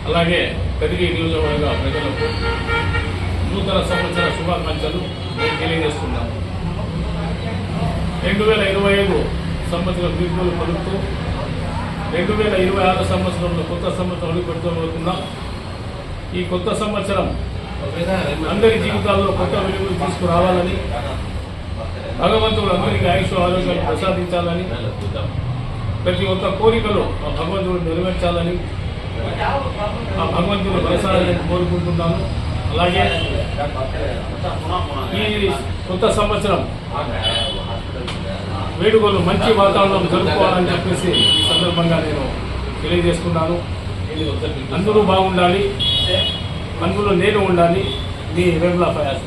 అలాగే పెరిగి నియోజకవర్గ ప్రజలకు నూతన సంవత్సర శుభాకాంక్షలు నేను తెలియజేస్తున్నాను. 2025 సంవత్సరం వీడ్కోలు పలుకుతూ 2026 సంవత్సరంలో కొత్త సంవత్సరం అడుగుపెడుతున్నాం. ఈ కొత్త సంవత్సరం అందరి జీవితాల్లో కొత్త వెలుగులు తీసుకురావాలని, భగవంతుడు అందరికీ ఆయుష్ ఆరోగ్యాలు ప్రసాదించాలని, ప్రతి ఒక్క కోరికలు ఆ భగవంతుడు నెరవేర్చాలని, ఆ భగవంతుడు ప్రసాదాలని కోరుకుంటున్నాను. అలాగే ఈ కొత్త సంవత్సరం వేడుకలు మంచి వాతావరణం జరుపుకోవాలని చెప్పేసి ఈ సందర్భంగా నేను తెలియజేస్తున్నాను. అందరూ బాగుండాలి, అందులో నేను ఉండాలి. మీ వేముల ఫయాజ్.